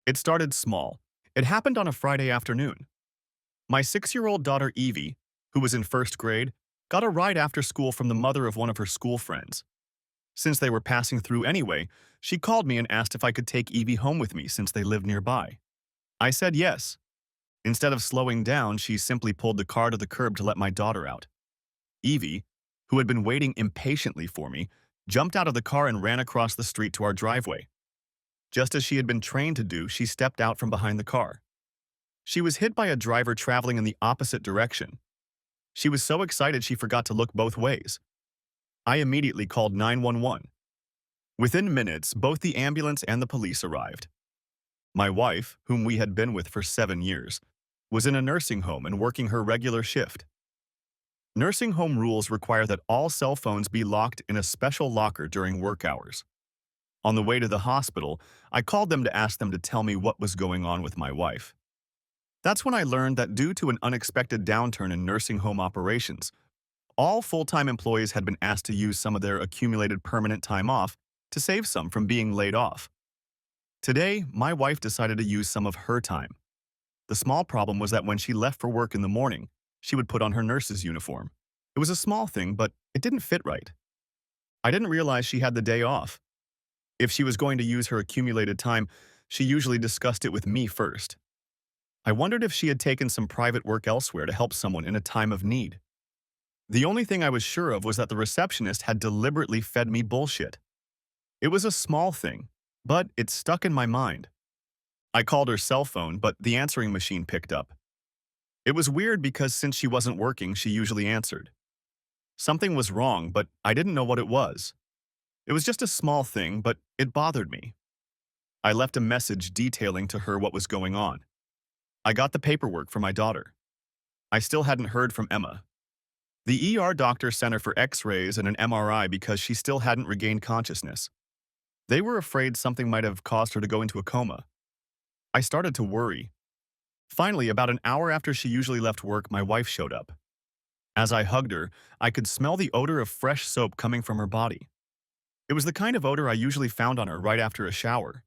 It started small. It happened on a Friday afternoon. My 6-year-old daughter Evie, who was in first grade, got a ride after school from the mother of one of her school friends. Since they were passing through anyway, she called me and asked if I could take Evie home with me since they lived nearby. I said yes. Instead of slowing down, she simply pulled the car to the curb to let my daughter out. Evie, who had been waiting impatiently for me, jumped out of the car and ran across the street to our driveway. Just as she had been trained to do, she stepped out from behind the car. She was hit by a driver traveling in the opposite direction. She was so excited she forgot to look both ways. I immediately called 911. Within minutes, both the ambulance and the police arrived. My wife, whom we had been with for 7 years, was in a nursing home and working her regular shift. Nursing home rules require that all cell phones be locked in a special locker during work hours. On the way to the hospital, I called them to ask them to tell me what was going on with my wife. That's when I learned that due to an unexpected downturn in nursing home operations, all full-time employees had been asked to use some of their accumulated permanent time off to save some from being laid off. Today, my wife decided to use some of her time. The small problem was that when she left for work in the morning, she would put on her nurse's uniform. It was a small thing, but it didn't fit right. I didn't realize she had the day off. If she was going to use her accumulated time, she usually discussed it with me first. I wondered if she had taken some private work elsewhere to help someone in a time of need. The only thing I was sure of was that the receptionist had deliberately fed me bullshit. It was a small thing, but it stuck in my mind. I called her cell phone, but the answering machine picked up. It was weird because since she wasn't working, she usually answered. Something was wrong, but I didn't know what it was. It was just a small thing, but it bothered me. I left a message detailing to her what was going on. I got the paperwork for my daughter. I still hadn't heard from Emma. The ER doctor sent her for x-rays and an MRI because she still hadn't regained consciousness. They were afraid something might have caused her to go into a coma. I started to worry. Finally, about an hour after she usually left work, my wife showed up. As I hugged her, I could smell the odor of fresh soap coming from her body. It was the kind of odor I usually found on her right after a shower.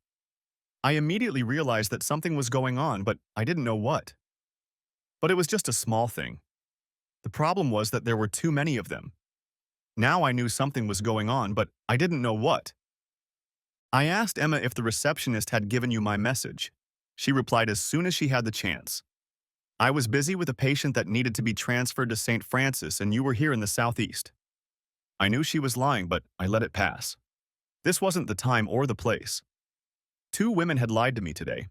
I immediately realized that something was going on, but I didn't know what. But it was just a small thing. The problem was that there were too many of them. Now I knew something was going on, but I didn't know what. I asked Emma if the receptionist had given you my message. She replied as soon as she had the chance. I was busy with a patient that needed to be transferred to St. Francis, and you were here in the southeast. I knew she was lying, but I let it pass. This wasn't the time or the place. 2 women had lied to me today.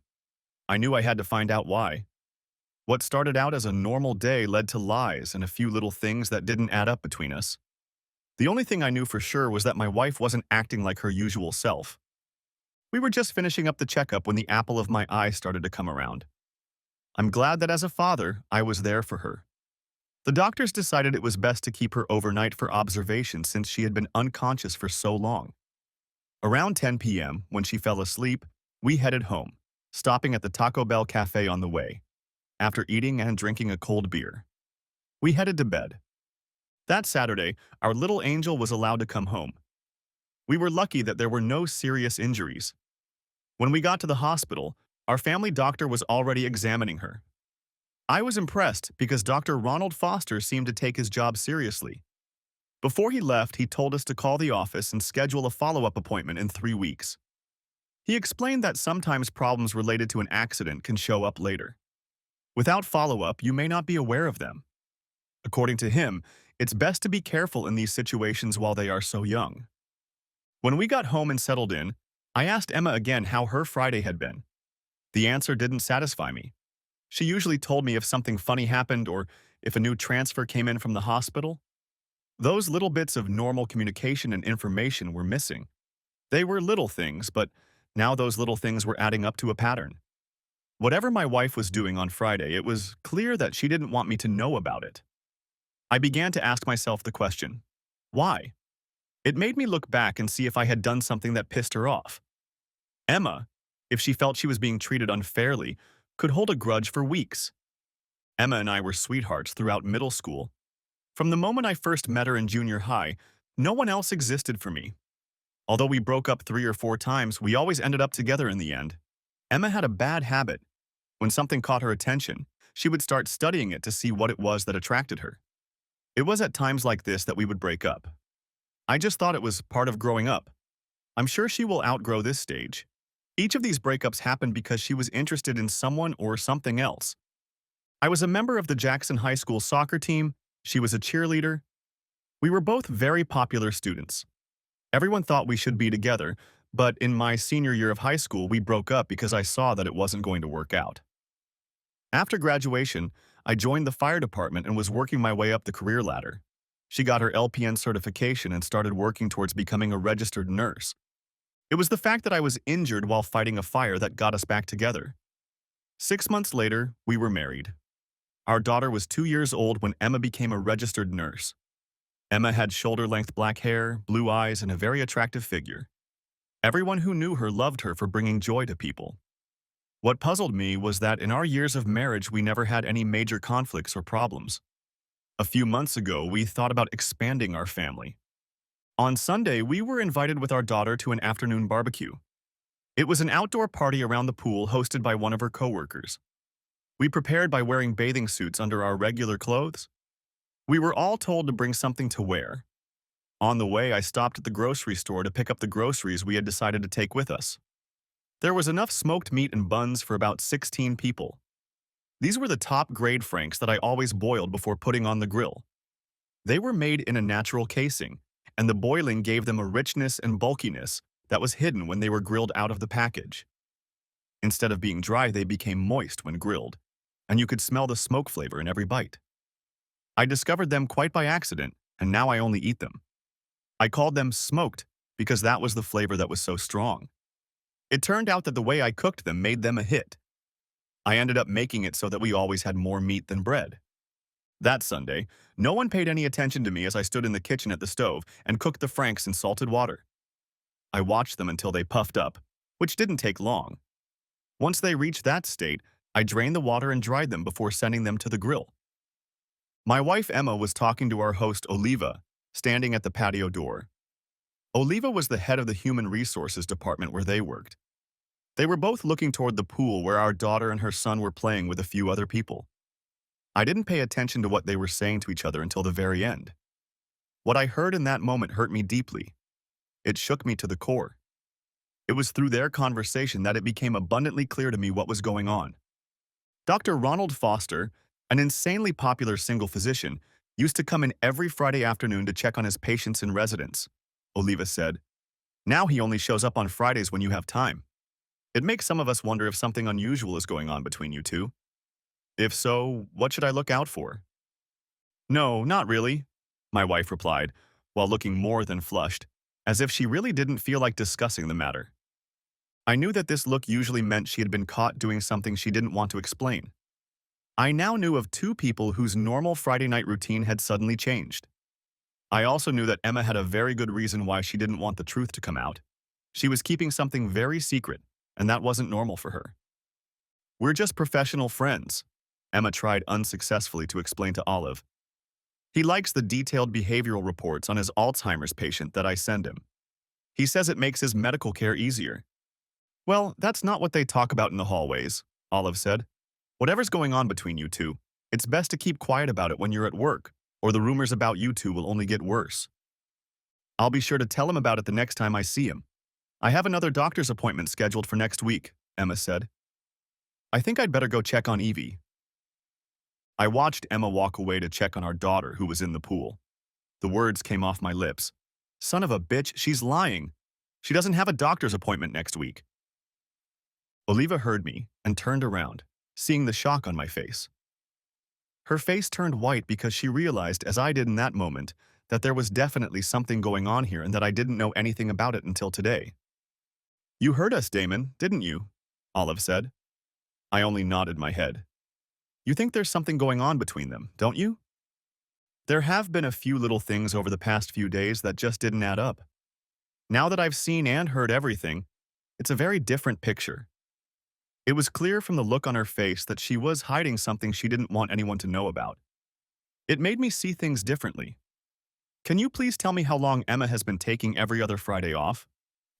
I knew I had to find out why. What started out as a normal day led to lies and a few little things that didn't add up between us. The only thing I knew for sure was that my wife wasn't acting like her usual self. We were just finishing up the checkup when the apple of my eye started to come around. I'm glad that as a father, I was there for her. The doctors decided it was best to keep her overnight for observation since she had been unconscious for so long. Around 10 p.m., when she fell asleep, we headed home, stopping at the Taco Bell cafe on the way. After eating and drinking a cold beer, we headed to bed. That Saturday, our little angel was allowed to come home. We were lucky that there were no serious injuries. When we got to the hospital, our family doctor was already examining her. I was impressed because Dr. Ronald Foster seemed to take his job seriously. Before he left, he told us to call the office and schedule a follow-up appointment in 3 weeks. He explained that sometimes problems related to an accident can show up later. Without follow-up, you may not be aware of them. According to him, it's best to be careful in these situations while they are so young. When we got home and settled in, I asked Emma again how her Friday had been. The answer didn't satisfy me. She usually told me if something funny happened or if a new transfer came in from the hospital. Those little bits of normal communication and information were missing. They were little things, but now those little things were adding up to a pattern. Whatever my wife was doing on Friday, it was clear that she didn't want me to know about it. I began to ask myself the question, why? It made me look back and see if I had done something that pissed her off. Emma, if she felt she was being treated unfairly, could hold a grudge for weeks. Emma and I were sweethearts throughout middle school. From the moment I first met her in junior high, no one else existed for me. Although we broke up 3 or 4 times, we always ended up together in the end. Emma had a bad habit. When something caught her attention, she would start studying it to see what it was that attracted her. It was at times like this that we would break up. I just thought it was part of growing up. I'm sure she will outgrow this stage. Each of these breakups happened because she was interested in someone or something else. I was a member of the Jackson High School soccer team. She was a cheerleader. We were both very popular students. Everyone thought we should be together, but in my senior year of high school, we broke up because I saw that it wasn't going to work out. After graduation, I joined the fire department and was working my way up the career ladder. She got her LPN certification and started working towards becoming a registered nurse. It was the fact that I was injured while fighting a fire that got us back together. 6 months later, we were married. Our daughter was 2 years old when Emma became a registered nurse. Emma had shoulder-length black hair, blue eyes, and a very attractive figure. Everyone who knew her loved her for bringing joy to people. What puzzled me was that in our years of marriage, we never had any major conflicts or problems. A few months ago, we thought about expanding our family. On Sunday, we were invited with our daughter to an afternoon barbecue. It was an outdoor party around the pool hosted by one of her coworkers. We prepared by wearing bathing suits under our regular clothes. We were all told to bring something to wear. On the way, I stopped at the grocery store to pick up the groceries we had decided to take with us. There was enough smoked meat and buns for about 16 people. These were the top-grade franks that I always boiled before putting on the grill. They were made in a natural casing, and the boiling gave them a richness and bulkiness that was hidden when they were grilled out of the package. Instead of being dry, they became moist when grilled, and you could smell the smoke flavor in every bite. I discovered them quite by accident, and now I only eat them. I called them smoked because that was the flavor that was so strong. It turned out that the way I cooked them made them a hit. I ended up making it so that we always had more meat than bread. That Sunday, no one paid any attention to me as I stood in the kitchen at the stove and cooked the franks in salted water. I watched them until they puffed up, which didn't take long. Once they reached that state, I drained the water and dried them before sending them to the grill. My wife Emma was talking to our host Oliva, standing at the patio door. Oliva was the head of the human resources department where they worked. They were both looking toward the pool where our daughter and her son were playing with a few other people. I didn't pay attention to what they were saying to each other until the very end. What I heard in that moment hurt me deeply. It shook me to the core. It was through their conversation that it became abundantly clear to me what was going on. Dr. Ronald Foster, an insanely popular single physician, used to come in every Friday afternoon to check on his patients and residents, Oliva said. Now he only shows up on Fridays when you have time. It makes some of us wonder if something unusual is going on between you two. If so, what should I look out for? No, not really, my wife replied, while looking more than flushed, as if she really didn't feel like discussing the matter. I knew that this look usually meant she had been caught doing something she didn't want to explain. I now knew of two people whose normal Friday night routine had suddenly changed. I also knew that Emma had a very good reason why she didn't want the truth to come out. She was keeping something very secret, and that wasn't normal for her. We're just professional friends, Emma tried unsuccessfully to explain to Olive. He likes the detailed behavioral reports on his Alzheimer's patient that I send him. He says it makes his medical care easier. Well, that's not what they talk about in the hallways, Olive said. Whatever's going on between you two, it's best to keep quiet about it when you're at work, or the rumors about you two will only get worse. I'll be sure to tell him about it the next time I see him. I have another doctor's appointment scheduled for next week, Emma said. I think I'd better go check on Evie. I watched Emma walk away to check on our daughter who was in the pool. The words came off my lips. Son of a bitch, she's lying. She doesn't have a doctor's appointment next week. Oliva heard me and turned around, seeing the shock on my face. Her face turned white because she realized, as I did in that moment, that there was definitely something going on here and that I didn't know anything about it until today. You heard us, Damon, didn't you? Olive said. I only nodded my head. You think there's something going on between them, don't you? There have been a few little things over the past few days that just didn't add up. Now that I've seen and heard everything, it's a very different picture. It was clear from the look on her face that she was hiding something she didn't want anyone to know about. It made me see things differently. Can you please tell me how long Emma has been taking every other Friday off?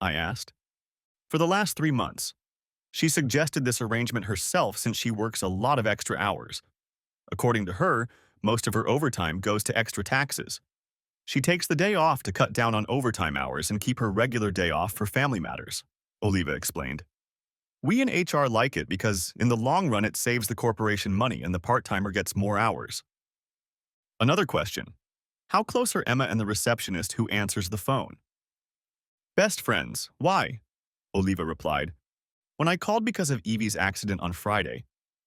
I asked. For the last 3 months. She suggested this arrangement herself since she works a lot of extra hours. According to her, most of her overtime goes to extra taxes. She takes the day off to cut down on overtime hours and keep her regular day off for family matters, Oliva explained. We in HR like it because, in the long run, it saves the corporation money and the part-timer gets more hours. Another question. How close are Emma and the receptionist who answers the phone? Best friends. Why? Oliva replied. When I called because of Evie's accident on Friday,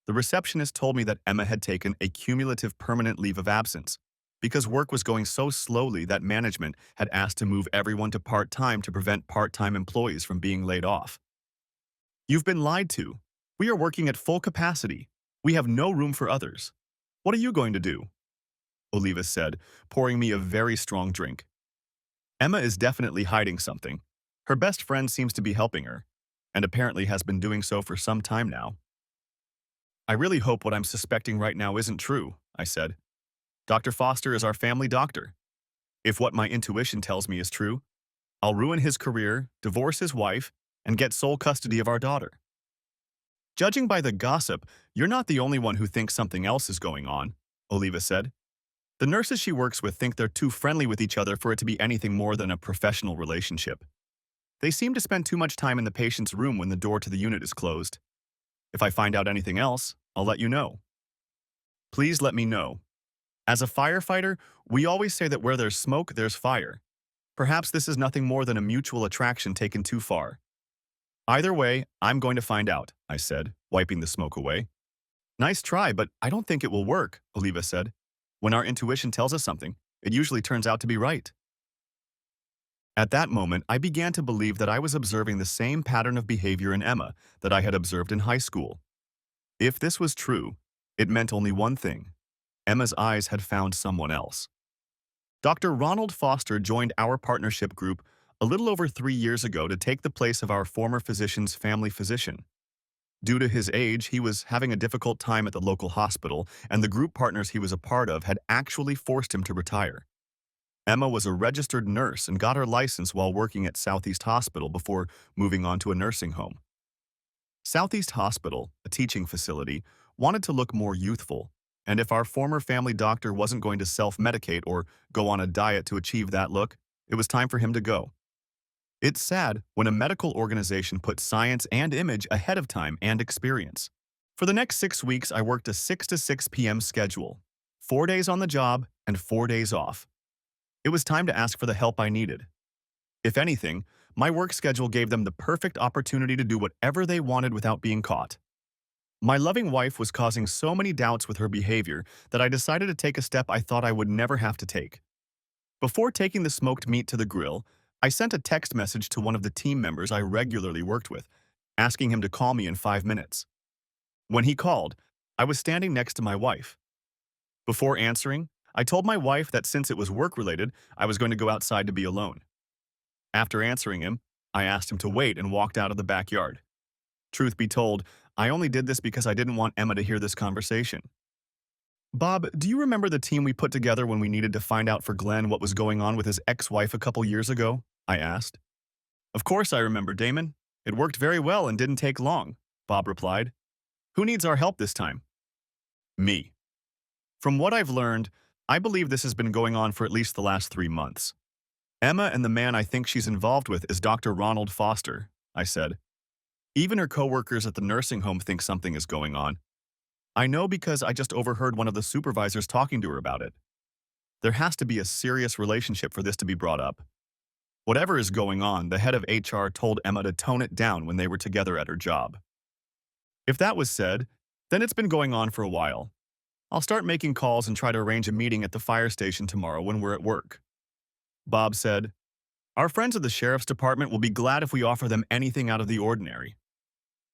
the receptionist told me that Emma had taken a cumulative permanent leave of absence because work was going so slowly that management had asked to move everyone to part-time to prevent part-time employees from being laid off. You've been lied to. We are working at full capacity. We have no room for others. What are you going to do? Oliva said, pouring me a very strong drink. Emma is definitely hiding something. Her best friend seems to be helping her, and apparently has been doing so for some time now. I really hope what I'm suspecting right now isn't true, I said. Dr. Foster is our family doctor. If what my intuition tells me is true, I'll ruin his career, divorce his wife, and get sole custody of our daughter. Judging by the gossip, you're not the only one who thinks something else is going on, Oliva said. The nurses she works with think they're too friendly with each other for it to be anything more than a professional relationship. They seem to spend too much time in the patient's room when the door to the unit is closed. If I find out anything else, I'll let you know. Please let me know. As a firefighter, we always say that where there's smoke, there's fire. Perhaps this is nothing more than a mutual attraction taken too far. Either way, I'm going to find out, I said, wiping the smoke away. Nice try, but I don't think it will work, Oliva said. When our intuition tells us something, it usually turns out to be right. At that moment, I began to believe that I was observing the same pattern of behavior in Emma that I had observed in high school. If this was true, it meant only one thing. Emma's eyes had found someone else. Dr. Ronald Foster joined our partnership group a little over 3 years ago to take the place of our former physician's family physician. Due to his age, he was having a difficult time at the local hospital, and the group partners he was a part of had actually forced him to retire. Emma was a registered nurse and got her license while working at Southeast Hospital before moving on to a nursing home. Southeast Hospital, a teaching facility, wanted to look more youthful, and if our former family doctor wasn't going to self-medicate or go on a diet to achieve that look, it was time for him to go. It's sad when a medical organization puts science and image ahead of time and experience. For the next 6 weeks, I worked a 6 to 6 p.m. schedule, 4 days on the job and 4 days off. It was time to ask for the help I needed. If anything, my work schedule gave them the perfect opportunity to do whatever they wanted without being caught. My loving wife was causing so many doubts with her behavior that I decided to take a step I thought I would never have to take. Before taking the smoked meat to the grill, I sent a text message to one of the team members I regularly worked with, asking him to call me in 5 minutes. When he called, I was standing next to my wife. Before answering, I told my wife that since it was work-related, I was going to go outside to be alone. After answering him, I asked him to wait and walked out of the backyard. Truth be told, I only did this because I didn't want Emma to hear this conversation. Bob, do you remember the team we put together when we needed to find out for Glenn what was going on with his ex-wife a couple years ago? I asked. Of course I remember, Damon. It worked very well and didn't take long, Bob replied. Who needs our help this time? Me. From what I've learned, I believe this has been going on for at least the last 3 months. Emma and the man I think she's involved with is Dr. Ronald Foster, I said. Even her coworkers at the nursing home think something is going on. I know because I just overheard one of the supervisors talking to her about it. There has to be a serious relationship for this to be brought up. Whatever is going on, the head of HR told Emma to tone it down when they were together at her job. If that was said, then it's been going on for a while. I'll start making calls and try to arrange a meeting at the fire station tomorrow when we're at work. Bob said, Our friends at the sheriff's department will be glad if we offer them anything out of the ordinary.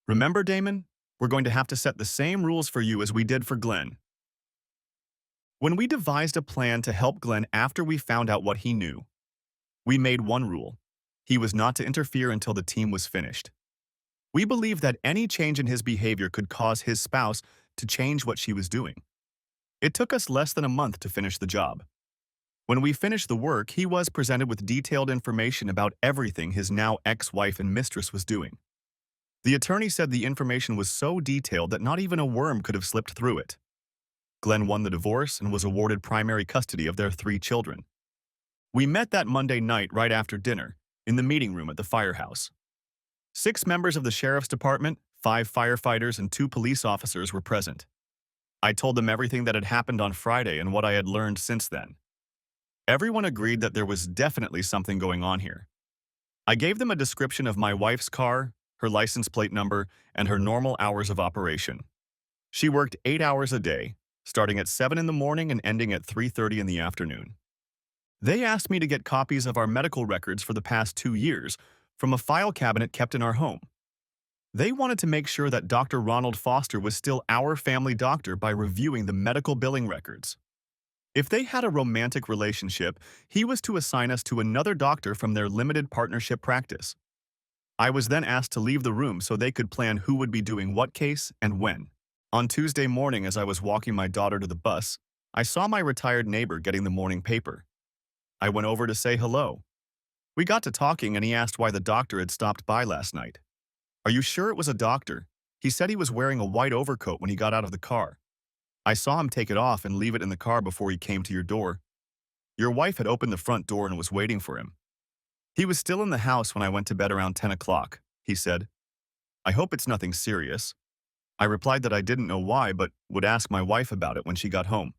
Remember, Damon? We're going to have to set the same rules for you as we did for Glenn. When we devised a plan to help Glenn after we found out what he knew, we made one rule. He was not to interfere until the team was finished. We believed that any change in his behavior could cause his spouse to change what she was doing. It took us less than a month to finish the job. When we finished the work, he was presented with detailed information about everything his now ex-wife and mistress was doing. The attorney said the information was so detailed that not even a worm could have slipped through it. Glenn won the divorce and was awarded primary custody of their 3 children. We met that Monday night right after dinner, in the meeting room at the firehouse. 6 members of the sheriff's department, 5 firefighters, and 2 police officers were present. I told them everything that had happened on Friday and what I had learned since then. Everyone agreed that there was definitely something going on here. I gave them a description of my wife's car, her license plate number, and her normal hours of operation. She worked 8 hours a day, starting at 7 in the morning and ending at 3:30 in the afternoon. They asked me to get copies of our medical records for the past 2 years from a file cabinet kept in our home. They wanted to make sure that Dr. Ronald Foster was still our family doctor by reviewing the medical billing records. If they had a romantic relationship, he was to assign us to another doctor from their limited partnership practice. I was then asked to leave the room so they could plan who would be doing what case and when. On Tuesday morning, as I was walking my daughter to the bus, I saw my retired neighbor getting the morning paper. I went over to say hello. We got to talking and he asked why the doctor had stopped by last night. Are you sure it was a doctor? He said he was wearing a white overcoat when he got out of the car. I saw him take it off and leave it in the car before he came to your door. Your wife had opened the front door and was waiting for him. He was still in the house when I went to bed around 10 o'clock, he said. I hope it's nothing serious. I replied that I didn't know why, but would ask my wife about it when she got home.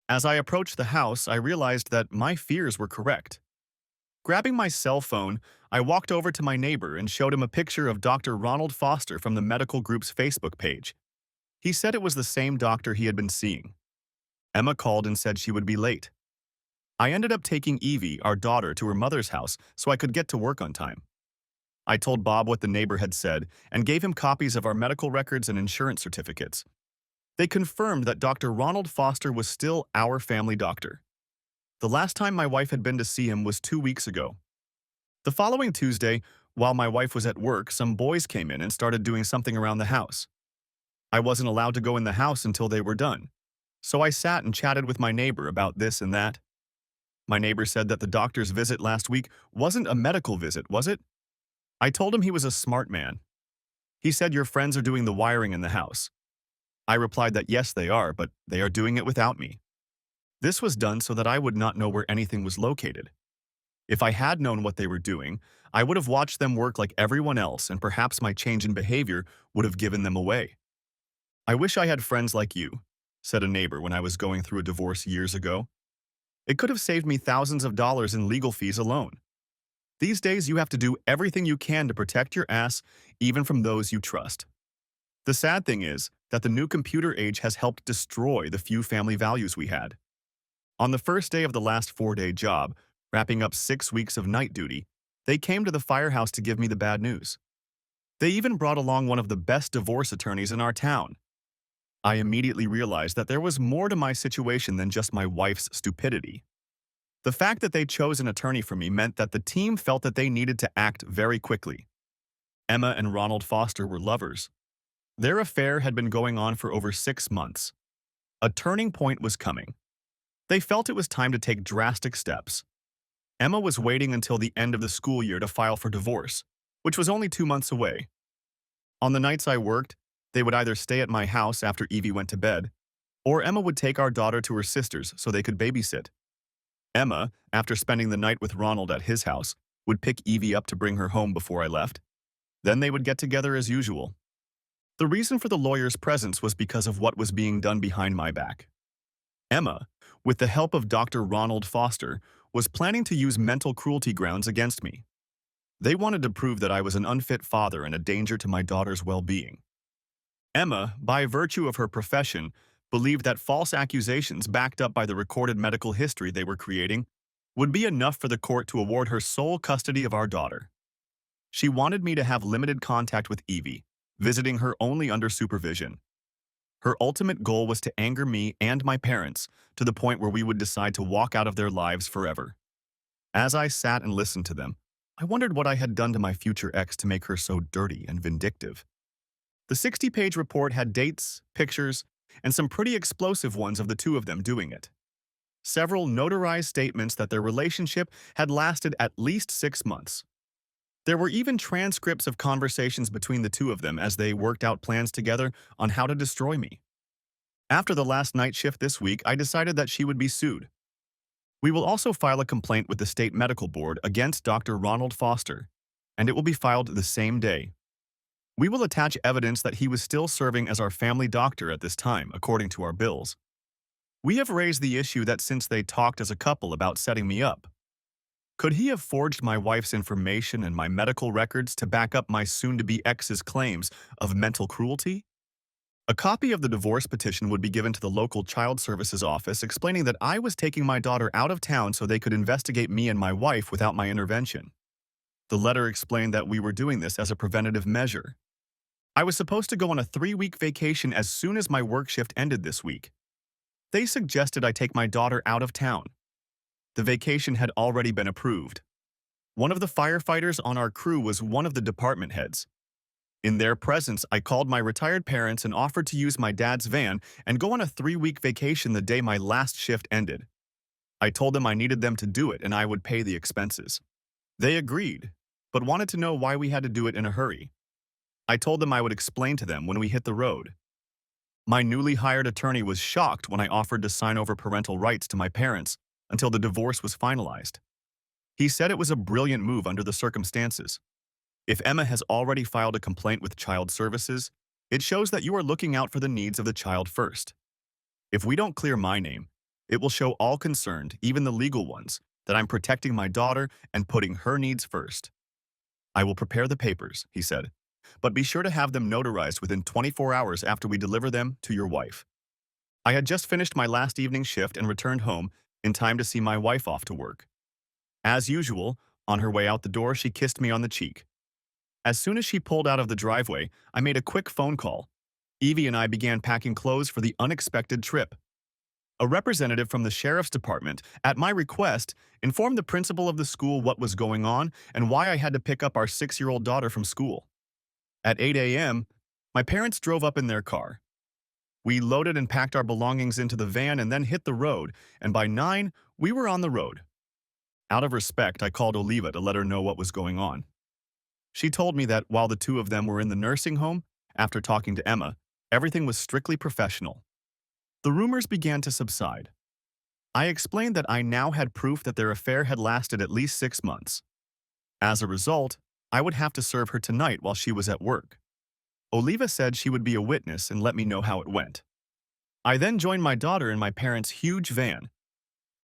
As I approached the house, I realized that my fears were correct. Grabbing my cell phone, I walked over to my neighbor and showed him a picture of Dr. Ronald Foster from the medical group's Facebook page. He said it was the same doctor he had been seeing. Emma called and said she would be late. I ended up taking Evie, our daughter, to her mother's house so I could get to work on time. I told Bob what the neighbor had said and gave him copies of our medical records and insurance certificates. They confirmed that Dr. Ronald Foster was still our family doctor. The last time my wife had been to see him was 2 weeks ago. The following Tuesday, while my wife was at work, some boys came in and started doing something around the house. I wasn't allowed to go in the house until they were done, so I sat and chatted with my neighbor about this and that. My neighbor said that the doctor's visit last week wasn't a medical visit, was it? I told him he was a smart man. He said your friends are doing the wiring in the house. I replied that yes, they are, but they are doing it without me. This was done so that I would not know where anything was located. If I had known what they were doing, I would have watched them work like everyone else, and perhaps my change in behavior would have given them away. I wish I had friends like you, said a neighbor when I was going through a divorce years ago. It could have saved me thousands of dollars in legal fees alone. These days, you have to do everything you can to protect your ass, even from those you trust. The sad thing is that the new computer age has helped destroy the few family values we had. On the first day of the last 4-day job, wrapping up 6 weeks of night duty, they came to the firehouse to give me the bad news. They even brought along one of the best divorce attorneys in our town. I immediately realized that there was more to my situation than just my wife's stupidity. The fact that they chose an attorney for me meant that the team felt that they needed to act very quickly. Emma and Ronald Foster were lovers. Their affair had been going on for over 6 months. A turning point was coming. They felt it was time to take drastic steps. Emma was waiting until the end of the school year to file for divorce, which was only 2 months away. On the nights I worked, they would either stay at my house after Evie went to bed, or Emma would take our daughter to her sister's so they could babysit. Emma, after spending the night with Ronald at his house, would pick Evie up to bring her home before I left. Then they would get together as usual. The reason for the lawyer's presence was because of what was being done behind my back. Emma, with the help of Dr. Ronald Foster, was planning to use mental cruelty grounds against me. They wanted to prove that I was an unfit father and a danger to my daughter's well-being. Emma, by virtue of her profession, believed that false accusations backed up by the recorded medical history they were creating would be enough for the court to award her sole custody of our daughter. She wanted me to have limited contact with Evie, visiting her only under supervision. Her ultimate goal was to anger me and my parents to the point where we would decide to walk out of their lives forever. As I sat and listened to them, I wondered what I had done to my future ex to make her so dirty and vindictive. The 60-page report had dates, pictures, and some pretty explosive ones of the two of them doing it. Several notarized statements that their relationship had lasted at least 6 months. There were even transcripts of conversations between the two of them as they worked out plans together on how to destroy me. After the last night shift this week, I decided that she would be sued. We will also file a complaint with the state medical board against Dr. Ronald Foster, and it will be filed the same day. We will attach evidence that he was still serving as our family doctor at this time, according to our bills. We have raised the issue that since they talked as a couple about setting me up, could he have forged my wife's information and my medical records to back up my soon-to-be ex's claims of mental cruelty? A copy of the divorce petition would be given to the local child services office explaining that I was taking my daughter out of town so they could investigate me and my wife without my intervention. The letter explained that we were doing this as a preventative measure. I was supposed to go on a 3-week vacation as soon as my work shift ended this week. They suggested I take my daughter out of town. The vacation had already been approved. One of the firefighters on our crew was one of the department heads. In their presence, I called my retired parents and offered to use my dad's van and go on a 3-week vacation the day my last shift ended. I told them I needed them to do it and I would pay the expenses. They agreed, but wanted to know why we had to do it in a hurry. I told them I would explain to them when we hit the road. My newly hired attorney was shocked when I offered to sign over parental rights to my parents until the divorce was finalized. He said it was a brilliant move under the circumstances. If Emma has already filed a complaint with Child Services, it shows that you are looking out for the needs of the child first. If we don't clear my name, it will show all concerned, even the legal ones, that I'm protecting my daughter and putting her needs first. I will prepare the papers, he said, but be sure to have them notarized within 24 hours after we deliver them to your wife. I had just finished my last evening shift and returned home in time to see my wife off to work. As usual, on her way out the door, she kissed me on the cheek. As soon as she pulled out of the driveway, I made a quick phone call. Evie and I began packing clothes for the unexpected trip. A representative from the sheriff's department, at my request, informed the principal of the school what was going on and why I had to pick up our 6-year-old daughter from school. At 8 a.m., my parents drove up in their car. We loaded and packed our belongings into the van and then hit the road, and by 9, we were on the road. Out of respect, I called Oliva to let her know what was going on. She told me that while the two of them were in the nursing home, after talking to Emma, everything was strictly professional. The rumors began to subside. I explained that I now had proof that their affair had lasted at least 6 months. As a result, I would have to serve her tonight while she was at work. Oliva said she would be a witness and let me know how it went. I then joined my daughter in my parents' huge van.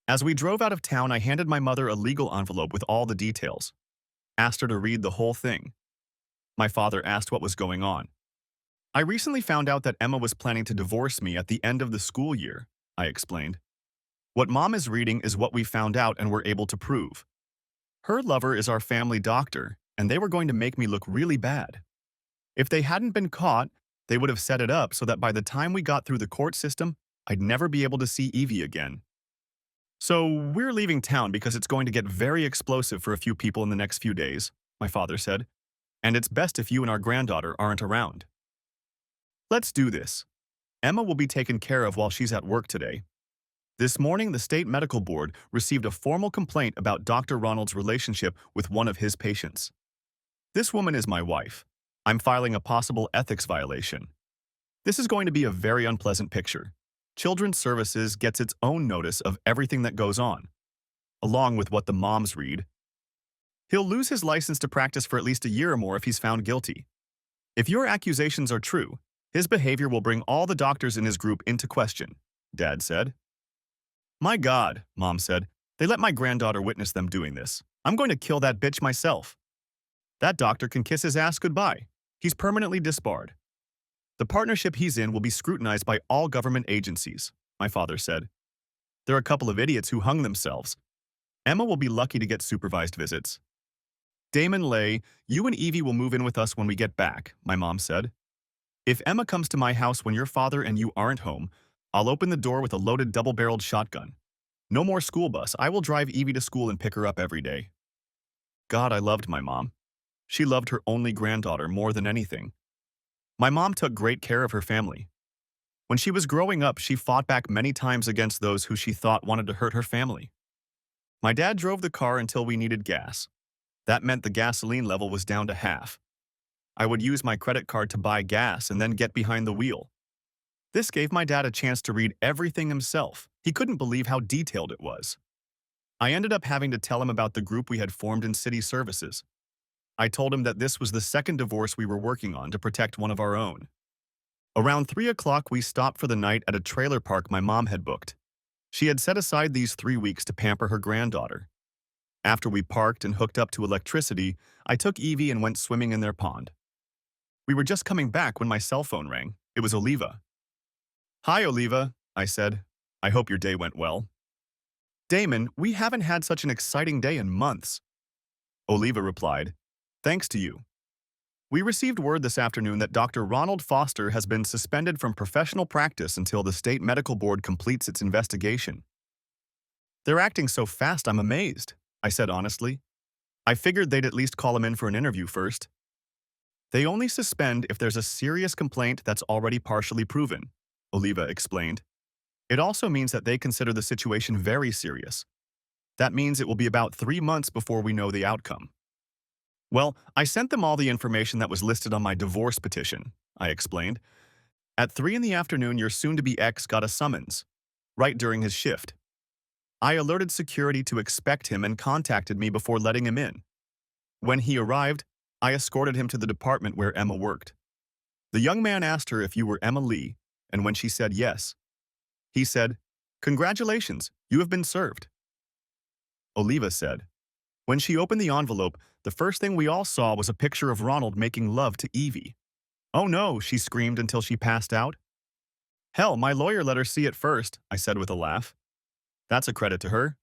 As we drove out of town, I handed my mother a legal envelope with all the details. Asked her to read the whole thing. My father asked what was going on. I recently found out that Emma was planning to divorce me at the end of the school year, I explained. What Mom is reading is what we found out and were able to prove. Her lover is our family doctor, and they were going to make me look really bad. If they hadn't been caught, they would have set it up so that by the time we got through the court system, I'd never be able to see Evie again. So we're leaving town because it's going to get very explosive for a few people in the next few days, my father said, and it's best if you and our granddaughter aren't around. Let's do this. Emma will be taken care of while she's at work today. This morning, the state medical board received a formal complaint about Dr. Ronald's relationship with one of his patients. This woman is my wife. I'm filing a possible ethics violation. This is going to be a very unpleasant picture. Children's Services gets its own notice of everything that goes on, along with what the moms read. He'll lose his license to practice for at least a year or more if he's found guilty. If your accusations are true, his behavior will bring all the doctors in his group into question, Dad said. My God, Mom said, they let my granddaughter witness them doing this. I'm going to kill that bitch myself. That doctor can kiss his ass goodbye. He's permanently disbarred. The partnership he's in will be scrutinized by all government agencies, my father said. There are a couple of idiots who hung themselves. Emma will be lucky to get supervised visits. Damon Lay, you and Evie will move in with us when we get back, my mom said. If Emma comes to my house when your father and you aren't home, I'll open the door with a loaded double-barreled shotgun. No more school bus. I will drive Evie to school and pick her up every day. God, I loved my mom. She loved her only granddaughter more than anything. My mom took great care of her family. When she was growing up, she fought back many times against those who she thought wanted to hurt her family. My dad drove the car until we needed gas. That meant the gasoline level was down to half. I would use my credit card to buy gas and then get behind the wheel. This gave my dad a chance to read everything himself. He couldn't believe how detailed it was. I ended up having to tell him about the group we had formed in city services. I told him that this was the second divorce we were working on to protect one of our own. Around 3 o'clock, we stopped for the night at a trailer park my mom had booked. She had set aside these 3 weeks to pamper her granddaughter. After we parked and hooked up to electricity, I took Evie and went swimming in their pond. We were just coming back when my cell phone rang. It was Oliva. "Hi, Oliva," I said. "I hope your day went well." "Damon, we haven't had such an exciting day in months." Oliva replied, "Thanks to you. We received word this afternoon that Dr. Ronald Foster has been suspended from professional practice until the state medical board completes its investigation." "They're acting so fast, I'm amazed," I said honestly. "I figured they'd at least call him in for an interview first." "They only suspend if there's a serious complaint that's already partially proven," Oliva explained. "It also means that they consider the situation very serious. That means it will be about 3 months before we know the outcome." "Well, I sent them all the information that was listed on my divorce petition," I explained. "At 3 in the afternoon, your soon-to-be ex got a summons, right during his shift. I alerted security to expect him and contacted me before letting him in. When he arrived, I escorted him to the department where Emma worked. The young man asked her if you were Emma Lee, and when she said yes, he said, 'Congratulations, you have been served.'" Oliva said, "When she opened the envelope, the first thing we all saw was a picture of Ronald making love to Evie. 'Oh no,' she screamed until she passed out. 'Hell, my lawyer let her see it first,' I said with a laugh. That's a credit to her."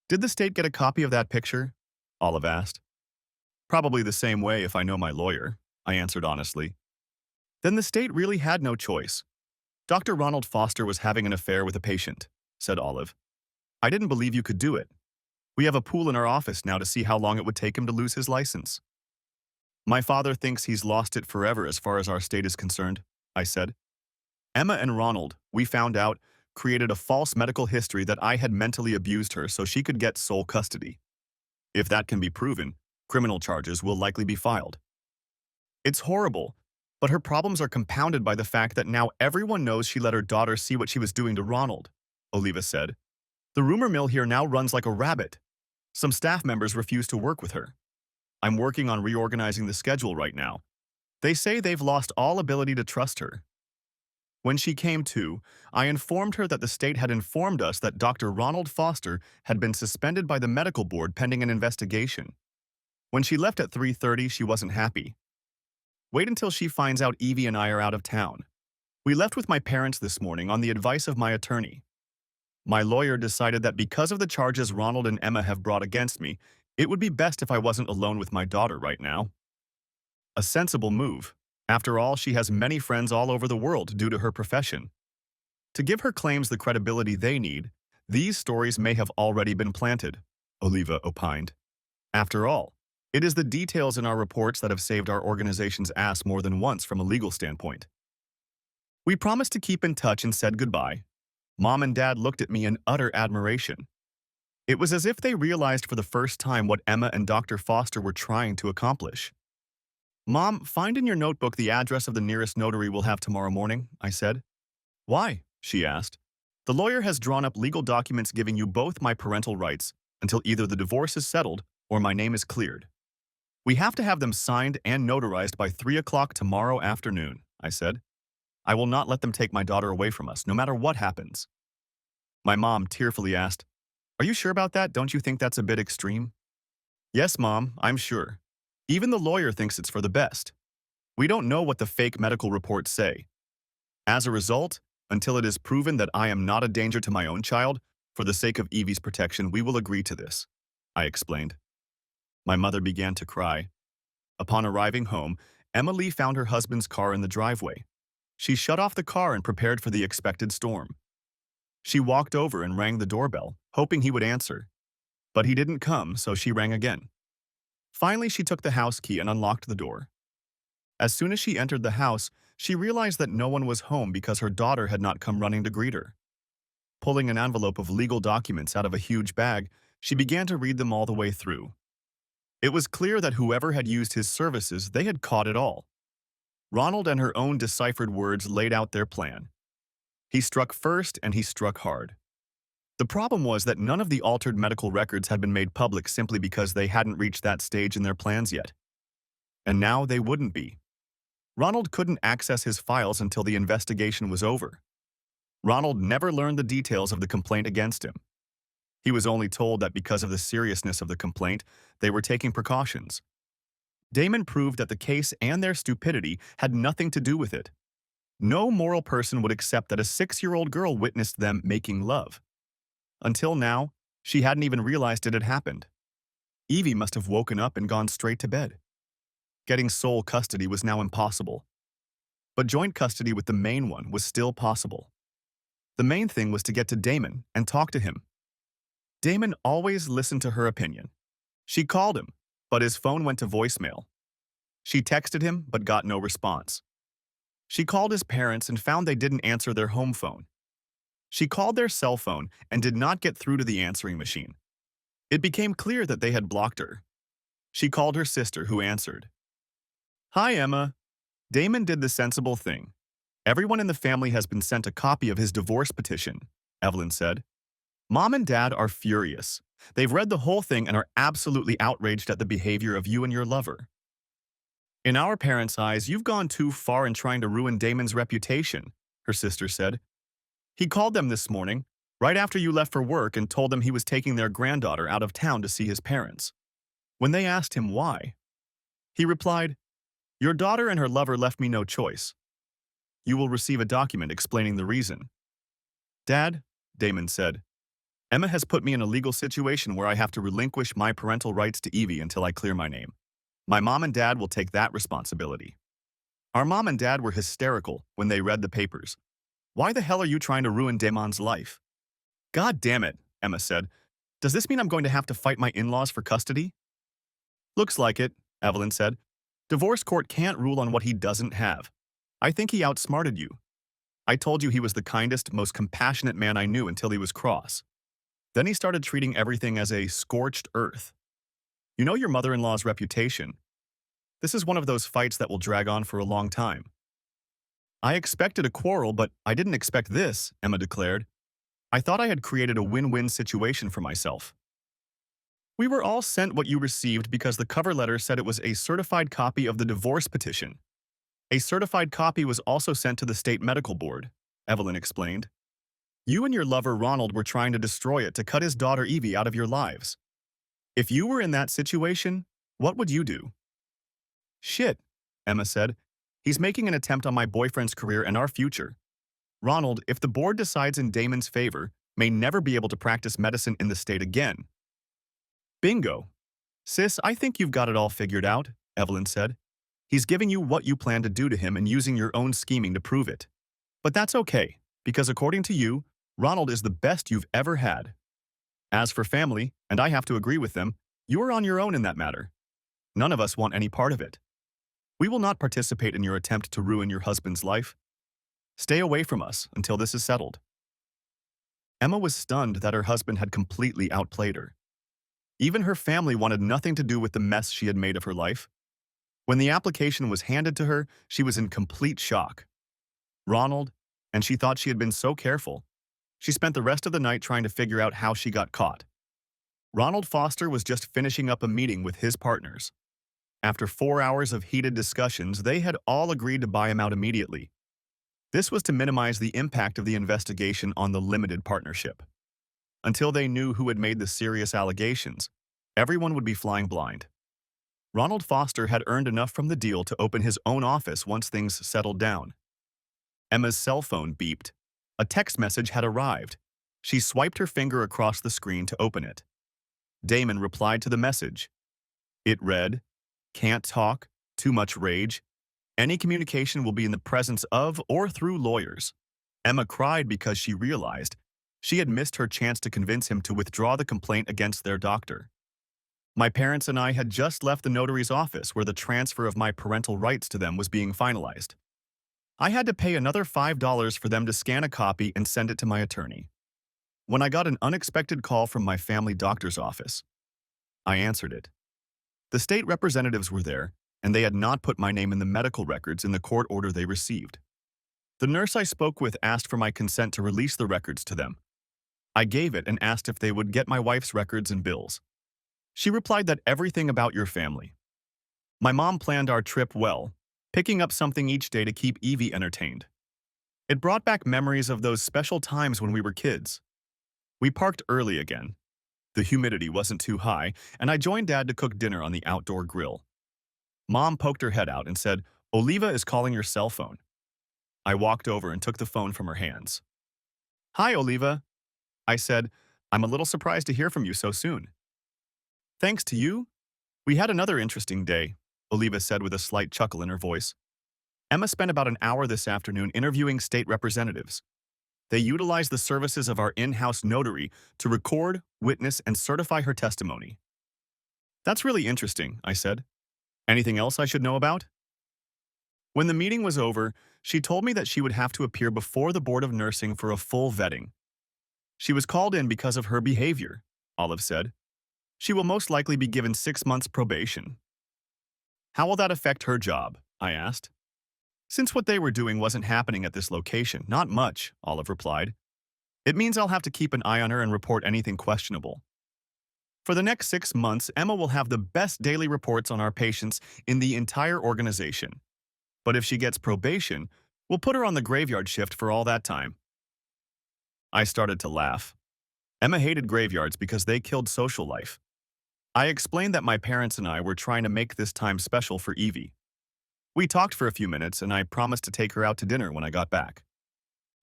"Did the state get a copy of that picture?" Olive asked. "Probably the same way if I know my lawyer," I answered honestly. "Then the state really had no choice. Dr. Ronald Foster was having an affair with a patient," said Olive. "I didn't believe you could do it. We have a pool in our office now to see how long it would take him to lose his license." "My father thinks he's lost it forever as far as our state is concerned," I said. "Emma and Ronald, we found out, created a false medical history that I had mentally abused her so she could get sole custody. If that can be proven, criminal charges will likely be filed. It's horrible, but her problems are compounded by the fact that now everyone knows she let her daughter see what she was doing to Ronald," Oliva said. "The rumor mill here now runs like a rabbit. Some staff members refuse to work with her. I'm working on reorganizing the schedule right now. They say they've lost all ability to trust her." When she came to, I informed her that the state had informed us that Dr. Ronald Foster had been suspended by the medical board pending an investigation. When she left at 3:30, she wasn't happy. "Wait until she finds out Evie and I are out of town. We left with my parents this morning on the advice of my attorney. My lawyer decided that because of the charges Ronald and Emma have brought against me, it would be best if I wasn't alone with my daughter right now." A sensible move. After all, she has many friends all over the world due to her profession. To give her claims the credibility they need, these stories may have already been planted, Oliva opined. After all, it is the details in our reports that have saved our organization's ass more than once from a legal standpoint. We promised to keep in touch and said goodbye. Mom and Dad looked at me in utter admiration. It was as if they realized for the first time what Emma and Dr. Foster were trying to accomplish. "Mom, find in your notebook the address of the nearest notary we'll have tomorrow morning," I said. "Why?" she asked. "The lawyer has drawn up legal documents giving you both my parental rights until either the divorce is settled or my name is cleared. We have to have them signed and notarized by 3 o'clock tomorrow afternoon," I said. "I will not let them take my daughter away from us, no matter what happens." My mom tearfully asked, "Are you sure about that? Don't you think that's a bit extreme?" "Yes, Mom, I'm sure. Even the lawyer thinks it's for the best. We don't know what the fake medical reports say. As a result, until it is proven that I am not a danger to my own child, for the sake of Evie's protection, we will agree to this," I explained. My mother began to cry. Upon arriving home, Emily found her husband's car in the driveway. She shut off the car and prepared for the expected storm. She walked over and rang the doorbell, hoping he would answer. But he didn't come, so she rang again. Finally, she took the house key and unlocked the door. As soon as she entered the house, she realized that no one was home because her daughter had not come running to greet her. Pulling an envelope of legal documents out of a huge bag, she began to read them all the way through. It was clear that whoever had used his services, they had caught it all. Ronald and her own deciphered words laid out their plan. He struck first and he struck hard. The problem was that none of the altered medical records had been made public simply because they hadn't reached that stage in their plans yet. And now they wouldn't be. Ronald couldn't access his files until the investigation was over. Ronald never learned the details of the complaint against him. He was only told that because of the seriousness of the complaint, they were taking precautions. Damon proved that the case and their stupidity had nothing to do with it. No moral person would accept that a 6-year-old girl witnessed them making love. Until now, she hadn't even realized it had happened. Evie must have woken up and gone straight to bed. Getting sole custody was now impossible. But joint custody with the main one was still possible. The main thing was to get to Damon and talk to him. Damon always listened to her opinion. She called him, but his phone went to voicemail. She texted him, but got no response. She called his parents and found they didn't answer their home phone. She called their cell phone and did not get through to the answering machine. It became clear that they had blocked her. She called her sister, who answered. "Hi, Emma." Damon did the sensible thing. "Everyone in the family has been sent a copy of his divorce petition," Evelyn said. "Mom and Dad are furious. They've read the whole thing and are absolutely outraged at the behavior of you and your lover. In our parents' eyes, you've gone too far in trying to ruin Damon's reputation," her sister said. "He called them this morning, right after you left for work, and told them he was taking their granddaughter out of town to see his parents. When they asked him why, he replied, 'Your daughter and her lover left me no choice. You will receive a document explaining the reason.'" "Dad," Damon said, "Emma has put me in a legal situation where I have to relinquish my parental rights to Evie until I clear my name. My mom and dad will take that responsibility." Our mom and dad were hysterical when they read the papers. "Why the hell are you trying to ruin Damon's life?" "God damn it," Emma said. "Does this mean I'm going to have to fight my in-laws for custody?" "Looks like it," Evelyn said. "Divorce court can't rule on what he doesn't have. I think he outsmarted you. I told you he was the kindest, most compassionate man I knew until he was cross. Then he started treating everything as a scorched earth. You know your mother-in-law's reputation. This is one of those fights that will drag on for a long time." "I expected a quarrel, but I didn't expect this," Emma declared. "I thought I had created a win-win situation for myself." "We were all sent what you received because the cover letter said it was a certified copy of the divorce petition. A certified copy was also sent to the state medical board," Evelyn explained. "You and your lover Ronald were trying to destroy it to cut his daughter Evie out of your lives. If you were in that situation, what would you do?" "Shit," Emma said. "He's making an attempt on my boyfriend's career and our future. Ronald, if the board decides in Damon's favor, may never be able to practice medicine in the state again." "Bingo. Sis, I think you've got it all figured out," Evelyn said. "He's giving you what you plan to do to him and using your own scheming to prove it. But that's okay, because according to you, Ronald is the best you've ever had. As for family, and I have to agree with them, you are on your own in that matter. None of us want any part of it. We will not participate in your attempt to ruin your husband's life. Stay away from us until this is settled." Emma was stunned that her husband had completely outplayed her. Even her family wanted nothing to do with the mess she had made of her life. When the application was handed to her, she was in complete shock. Ronald, and she thought she had been so careful. She spent the rest of the night trying to figure out how she got caught. Ronald Foster was just finishing up a meeting with his partners. After 4 hours of heated discussions, they had all agreed to buy him out immediately. This was to minimize the impact of the investigation on the limited partnership. Until they knew who had made the serious allegations, everyone would be flying blind. Ronald Foster had earned enough from the deal to open his own office once things settled down. Emma's cell phone beeped. A text message had arrived. She swiped her finger across the screen to open it. Damon replied to the message. It read, "Can't talk, too much rage. Any communication will be in the presence of or through lawyers." Emma cried because she realized she had missed her chance to convince him to withdraw the complaint against their doctor. "My parents and I had just left the notary's office where the transfer of my parental rights to them was being finalized. I had to pay another $5 for them to scan a copy and send it to my attorney. When I got an unexpected call from my family doctor's office, I answered it. The state representatives were there, and they had not put my name in the medical records in the court order they received. The nurse I spoke with asked for my consent to release the records to them. I gave it and asked if they would get my wife's records and bills. She replied that everything about your family. My mom planned our trip well, picking up something each day to keep Evie entertained. It brought back memories of those special times when we were kids. We parked early again. The humidity wasn't too high, and I joined Dad to cook dinner on the outdoor grill. Mom poked her head out and said, "Oliva is calling your cell phone." I walked over and took the phone from her hands. "Hi, Oliva," I said. "I'm a little surprised to hear from you so soon." "Thanks to you? We had another interesting day," Oliva said with a slight chuckle in her voice. "Emma spent about an hour this afternoon interviewing state representatives. They utilized the services of our in-house notary to record, witness, and certify her testimony." "That's really interesting," I said. "Anything else I should know about?" When the meeting was over, she told me that she would have to appear before the Board of Nursing for a full vetting. "She was called in because of her behavior," Olive said. "She will most likely be given 6 months probation." "How will that affect her job?" I asked. "Since what they were doing wasn't happening at this location, not much," Olive replied. "It means I'll have to keep an eye on her and report anything questionable." For the next 6 months, Emma will have the best daily reports on our patients in the entire organization. But if she gets probation, we'll put her on the graveyard shift for all that time. I started to laugh. Emma hated graveyards because they killed social life. I explained that my parents and I were trying to make this time special for Evie. We talked for a few minutes, and I promised to take her out to dinner when I got back.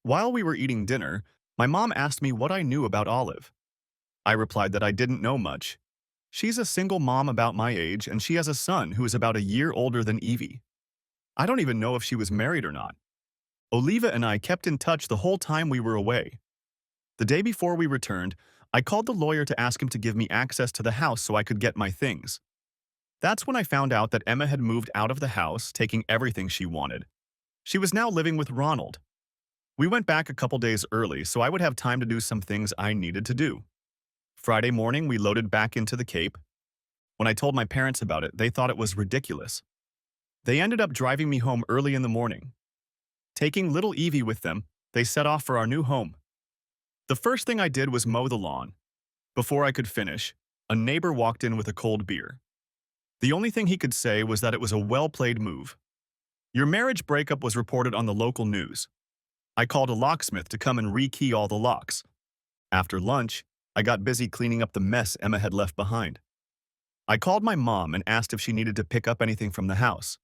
While we were eating dinner, my mom asked me what I knew about Olive. I replied that I didn't know much. She's a single mom about my age, and she has a son who is about a year older than Evie. I don't even know if she was married or not. Oliva and I kept in touch the whole time we were away. The day before we returned, I called the lawyer to ask him to give me access to the house so I could get my things. That's when I found out that Emma had moved out of the house, taking everything she wanted. She was now living with Ronald. We went back a couple days early so I would have time to do some things I needed to do. Friday morning, we loaded back into the Cape. When I told my parents about it, they thought it was ridiculous. They ended up driving me home early in the morning. Taking little Evie with them, they set off for our new home. The first thing I did was mow the lawn. Before I could finish, a neighbor walked in with a cold beer. The only thing he could say was that it was a well-played move. Your marriage breakup was reported on the local news. I called a locksmith to come and rekey all the locks. After lunch, I got busy cleaning up the mess Emma had left behind. I called my mom and asked if she needed to pick up anything from the house.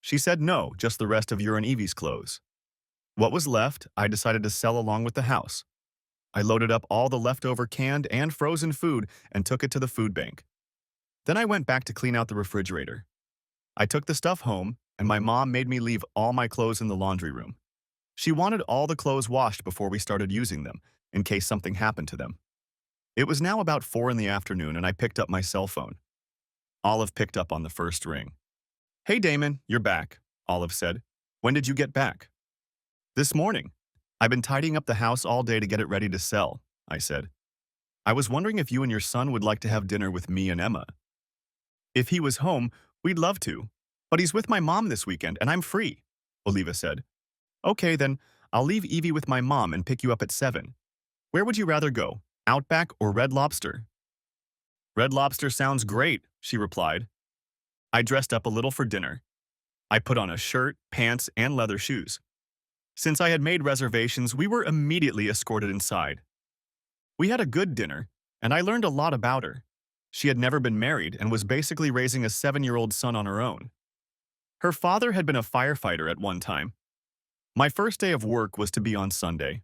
She said no, just the rest of your and Evie's clothes. What was left, I decided to sell along with the house. I loaded up all the leftover canned and frozen food and took it to the food bank. Then I went back to clean out the refrigerator. I took the stuff home, and my mom made me leave all my clothes in the laundry room. She wanted all the clothes washed before we started using them, in case something happened to them. It was now about 4 in the afternoon, and I picked up my cell phone. Olive picked up on the first ring. "Hey, Damon, you're back," Olive said. "When did you get back?" "This morning. I've been tidying up the house all day to get it ready to sell," I said. "I was wondering if you and your son would like to have dinner with me and Emma." "If he was home, we'd love to, but he's with my mom this weekend and I'm free," Oliva said. "Okay, then I'll leave Evie with my mom and pick you up at 7. Where would you rather go, Outback or Red Lobster?" "Red Lobster sounds great," she replied. I dressed up a little for dinner. I put on a shirt, pants, and leather shoes. Since I had made reservations, we were immediately escorted inside. We had a good dinner, and I learned a lot about her. She had never been married and was basically raising a 7-year-old son on her own. Her father had been a firefighter at one time. My first day of work was to be on Sunday.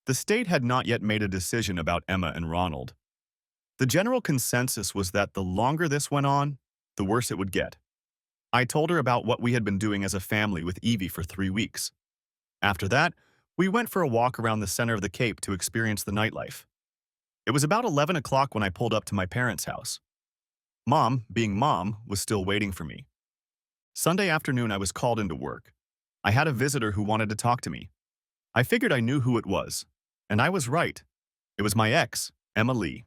The state had not yet made a decision about Emma and Ronald. The general consensus was that the longer this went on, the worse it would get. I told her about what we had been doing as a family with Evie for 3 weeks. After that, we went for a walk around the center of the Cape to experience the nightlife. It was about 11 o'clock when I pulled up to my parents' house. Mom, being mom, was still waiting for me. Sunday afternoon, I was called into work. I had a visitor who wanted to talk to me. I figured I knew who it was, and I was right. It was my ex, Emma Lee.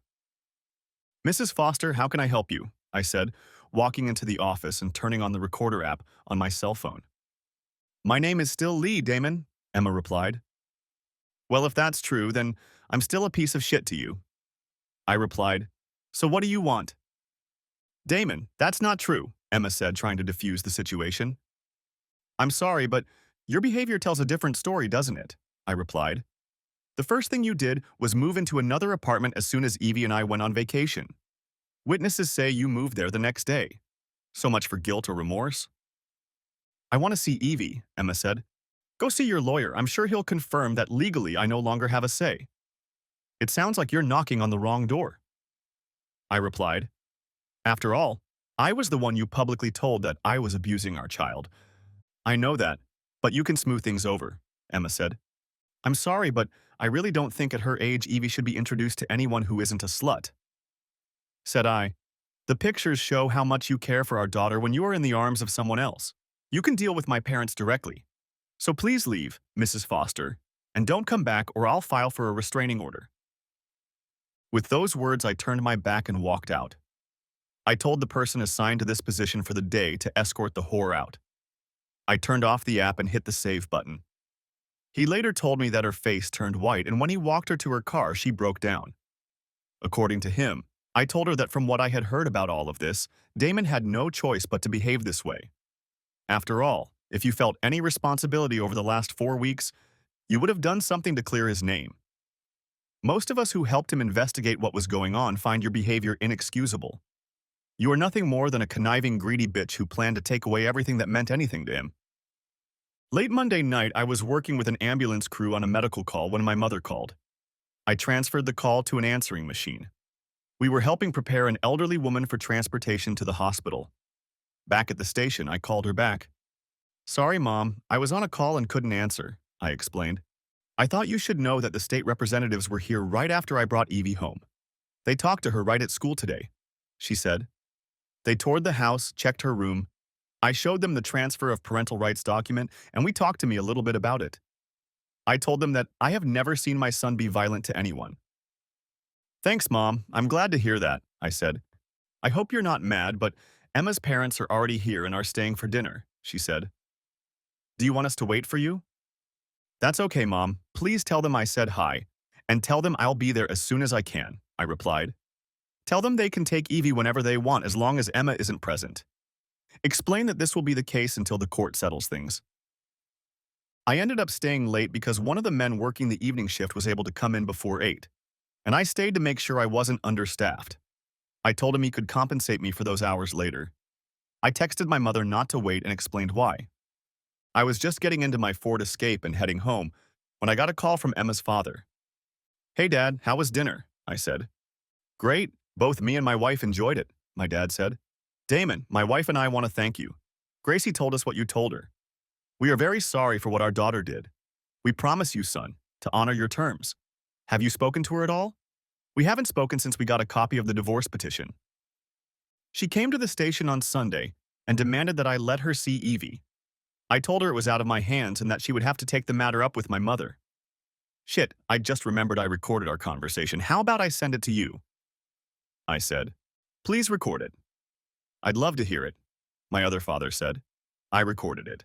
"Mrs. Foster, how can I help you?" I said, walking into the office and turning on the recorder app on my cell phone. My name is still Lee, Damon, Emma replied. Well, if that's true, then I'm still a piece of shit to you. I replied, so what do you want? Damon, that's not true, Emma said, trying to defuse the situation. I'm sorry, but your behavior tells a different story, doesn't it? I replied. The first thing you did was move into another apartment as soon as Evie and I went on vacation. Witnesses say you moved there the next day. So much for guilt or remorse. I want to see Evie, Emma said. Go see your lawyer. I'm sure he'll confirm that legally I no longer have a say. It sounds like you're knocking on the wrong door. I replied. After all, I was the one you publicly told that I was abusing our child. I know that, but you can smooth things over, Emma said. I'm sorry, but I really don't think at her age Evie should be introduced to anyone who isn't a slut. Said I. The pictures show how much you care for our daughter when you are in the arms of someone else. You can deal with my parents directly. So please leave, Mrs. Foster, and don't come back or I'll file for a restraining order. With those words, I turned my back and walked out. I told the person assigned to this position for the day to escort the whore out. I turned off the app and hit the save button. He later told me that her face turned white, and when he walked her to her car, she broke down. According to him, I told her that from what I had heard about all of this, Damon had no choice but to behave this way. After all, if you felt any responsibility over the last 4 weeks, you would have done something to clear his name. Most of us who helped him investigate what was going on find your behavior inexcusable. You are nothing more than a conniving, greedy bitch who planned to take away everything that meant anything to him. Late Monday night, I was working with an ambulance crew on a medical call when my mother called. I transferred the call to an answering machine. We were helping prepare an elderly woman for transportation to the hospital. Back at the station, I called her back. Sorry, Mom, I was on a call and couldn't answer, I explained. I thought you should know that the state representatives were here right after I brought Evie home. They talked to her right at school today, she said. They toured the house, checked her room. I showed them the transfer of parental rights document, and we talked to me a little bit about it. I told them that I have never seen my son be violent to anyone. Thanks, Mom. I'm glad to hear that, I said. I hope you're not mad, but Emma's parents are already here and are staying for dinner, she said. Do you want us to wait for you? That's okay, Mom. Please tell them I said hi, and tell them I'll be there as soon as I can, I replied. Tell them they can take Evie whenever they want as long as Emma isn't present. Explain that this will be the case until the court settles things. I ended up staying late because one of the men working the evening shift was able to come in before 8, and I stayed to make sure I wasn't understaffed. I told him he could compensate me for those hours later. I texted my mother not to wait and explained why. I was just getting into my Ford Escape and heading home when I got a call from Emma's father. Hey, Dad, how was dinner? I said. Great. Both me and my wife enjoyed it, my dad said. Damon, my wife and I want to thank you. Gracie told us what you told her. We are very sorry for what our daughter did. We promise you, son, to honor your terms. Have you spoken to her at all? We haven't spoken since we got a copy of the divorce petition. She came to the station on Sunday and demanded that I let her see Evie. I told her it was out of my hands and that she would have to take the matter up with my mother. Shit, I just remembered I recorded our conversation. How about I send it to you? I said. Please record it. I'd love to hear it, my other father said. I recorded it.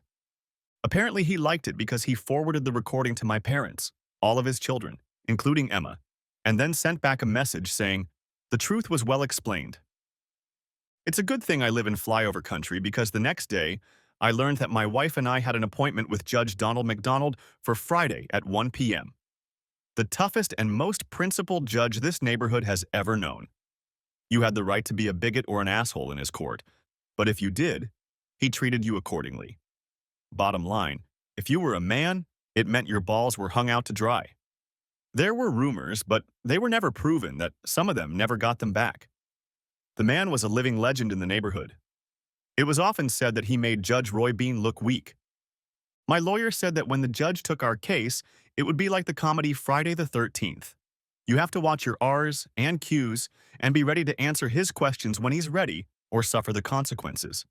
Apparently he liked it because he forwarded the recording to my parents, all of his children, including Emma, and then sent back a message saying, the truth was well explained. It's a good thing I live in flyover country because the next day, I learned that my wife and I had an appointment with Judge Donald McDonald for Friday at 1 p.m. The toughest and most principled judge this neighborhood has ever known. You had the right to be a bigot or an asshole in his court, but if you did, he treated you accordingly. Bottom line, if you were a man, it meant your balls were hung out to dry. There were rumors, but they were never proven that some of them never got them back. The man was a living legend in the neighborhood. It was often said that he made Judge Roy Bean look weak. My lawyer said that when the judge took our case, it would be like the comedy Friday the 13th. You have to watch your R's and Q's and be ready to answer his questions when he's ready or suffer the consequences.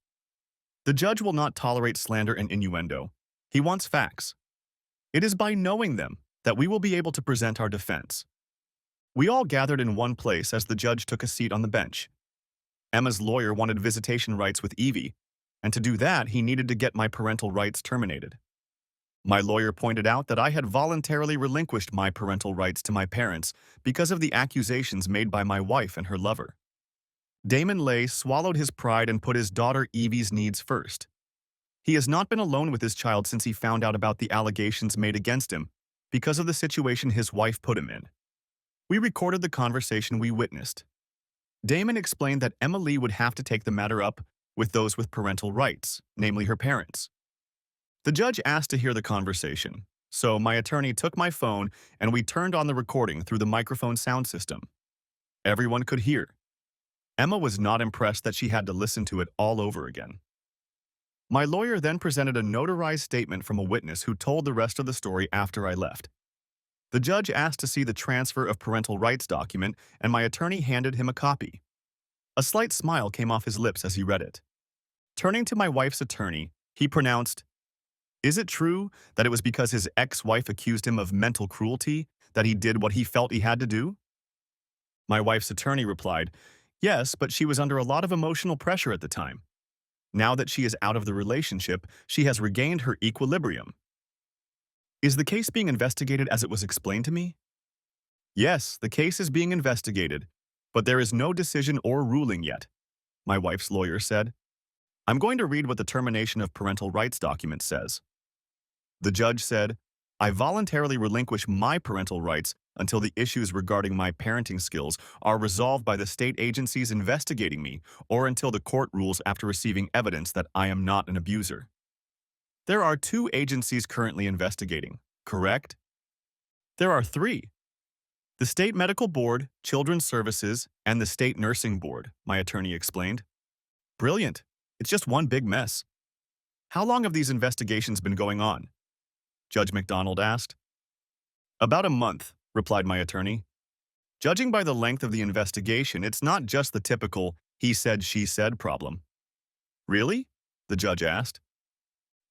The judge will not tolerate slander and innuendo. He wants facts. It is by knowing them that we will be able to present our defense. We all gathered in one place as the judge took a seat on the bench. Emma's lawyer wanted visitation rights with Evie, and to do that, he needed to get my parental rights terminated. My lawyer pointed out that I had voluntarily relinquished my parental rights to my parents because of the accusations made by my wife and her lover. Damon Lay swallowed his pride and put his daughter Evie's needs first. He has not been alone with his child since he found out about the allegations made against him because of the situation his wife put him in. We recorded the conversation we witnessed. Damon explained that Emma Lee would have to take the matter up with those with parental rights, namely her parents. The judge asked to hear the conversation, so my attorney took my phone and we turned on the recording through the microphone sound system. Everyone could hear. Emma was not impressed that she had to listen to it all over again. My lawyer then presented a notarized statement from a witness who told the rest of the story after I left. The judge asked to see the transfer of parental rights document, and my attorney handed him a copy. A slight smile came off his lips as he read it. Turning to my wife's attorney, he pronounced, "Is it true that it was because his ex-wife accused him of mental cruelty that he did what he felt he had to do?" My wife's attorney replied, "Yes, but she was under a lot of emotional pressure at the time. Now that she is out of the relationship, she has regained her equilibrium." "Is the case being investigated as it was explained to me?" "Yes, the case is being investigated, but there is no decision or ruling yet," my wife's lawyer said. "I'm going to read what the termination of parental rights document says." The judge said, "I voluntarily relinquish my parental rights until the issues regarding my parenting skills are resolved by the state agencies investigating me or until the court rules after receiving evidence that I am not an abuser." There are 2 agencies currently investigating, correct? There are 3. The State Medical Board, Children's Services, and the State Nursing Board, my attorney explained. Brilliant. It's just one big mess. How long have these investigations been going on? Judge McDonald asked. About a month, replied my attorney. Judging by the length of the investigation, it's not just the typical he said, she said problem. Really? The judge asked.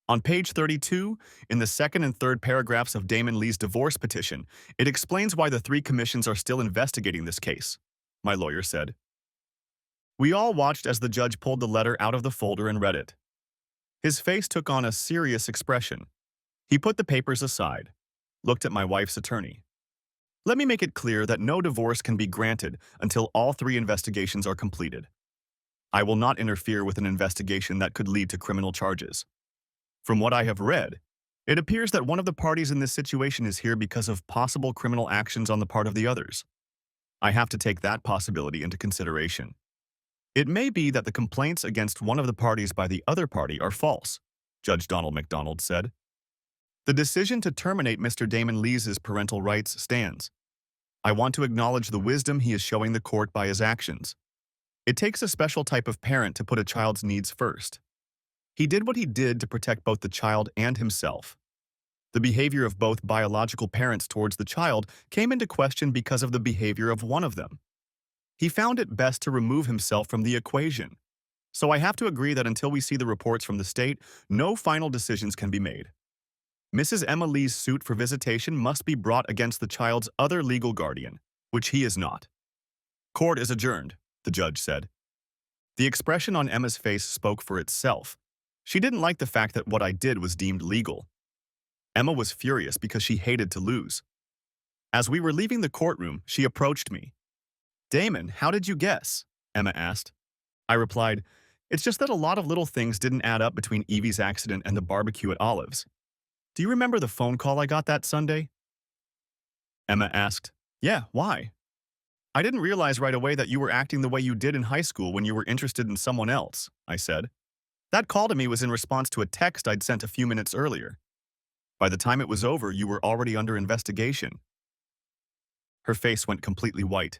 On page 32, in the second and third paragraphs of Damon Lee's divorce petition, it explains why the 3 commissions are still investigating this case, my lawyer said. We all watched as the judge pulled the letter out of the folder and read it. His face took on a serious expression. He put the papers aside, looked at my wife's attorney. Let me make it clear that no divorce can be granted until all 3 investigations are completed. I will not interfere with an investigation that could lead to criminal charges. From what I have read, it appears that one of the parties in this situation is here because of possible criminal actions on the part of the others. I have to take that possibility into consideration. It may be that the complaints against one of the parties by the other party are false, Judge Donald McDonald said. The decision to terminate Mr. Damon Lee's parental rights stands. I want to acknowledge the wisdom he is showing the court by his actions. It takes a special type of parent to put a child's needs first. He did what he did to protect both the child and himself. The behavior of both biological parents towards the child came into question because of the behavior of one of them. He found it best to remove himself from the equation. So I have to agree that until we see the reports from the state, no final decisions can be made. Mrs. Emma Lee's suit for visitation must be brought against the child's other legal guardian, which he is not. Court is adjourned, the judge said. The expression on Emma's face spoke for itself. She didn't like the fact that what I did was deemed legal. Emma was furious because she hated to lose. As we were leaving the courtroom, she approached me. "Damon, how did you guess?" Emma asked. I replied, "It's just that a lot of little things didn't add up between Evie's accident and the barbecue at Olive's. Do you remember the phone call I got that Sunday?" Emma asked, "Yeah, why?" "I didn't realize right away that you were acting the way you did in high school when you were interested in someone else," I said. "That call to me was in response to a text I'd sent a few minutes earlier. By the time it was over, you were already under investigation." Her face went completely white.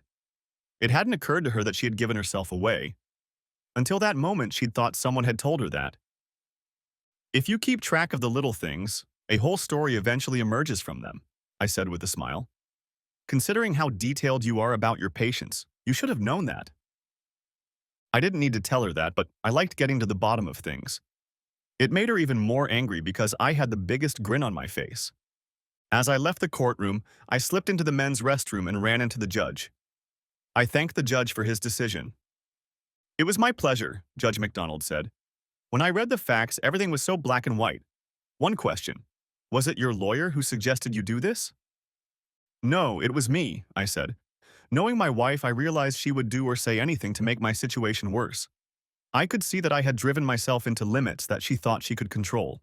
It hadn't occurred to her that she had given herself away. Until that moment, she'd thought someone had told her that. "If you keep track of the little things, a whole story eventually emerges from them," I said with a smile. "Considering how detailed you are about your patients, you should have known that." I didn't need to tell her that, but I liked getting to the bottom of things. It made her even more angry because I had the biggest grin on my face. As I left the courtroom, I slipped into the men's restroom and ran into the judge. I thanked the judge for his decision. It was my pleasure, Judge MacDonald said. When I read the facts, everything was so black and white. One question. Was it your lawyer who suggested you do this? No, it was me, I said. Knowing my wife, I realized she would do or say anything to make my situation worse. I could see that I had driven myself into limits that she thought she could control.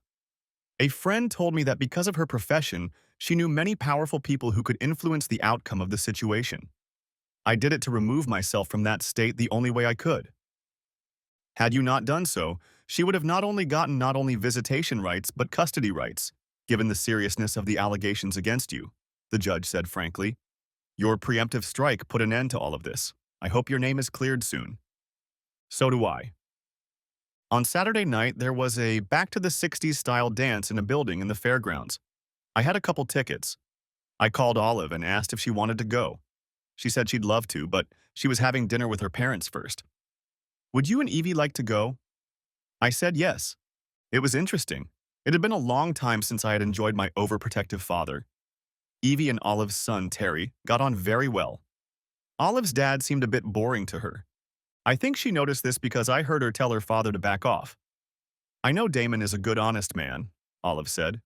A friend told me that because of her profession, she knew many powerful people who could influence the outcome of the situation. I did it to remove myself from that state the only way I could. Had you not done so, she would have not only gotten not only visitation rights but custody rights, given the seriousness of the allegations against you, the judge said frankly. Your preemptive strike put an end to all of this. I hope your name is cleared soon. So do I. On Saturday night, there was a back-to-the-60s style dance in a building in the fairgrounds. I had a couple tickets. I called Olive and asked if she wanted to go. She said she'd love to, but she was having dinner with her parents first. Would you and Evie like to go? I said yes. It was interesting. It had been a long time since I had enjoyed my overprotective father. Evie and Olive's son, Terry, got on very well. Olive's dad seemed a bit boring to her. I think she noticed this because I heard her tell her father to back off. I know Damon is a good, honest man, Olive said.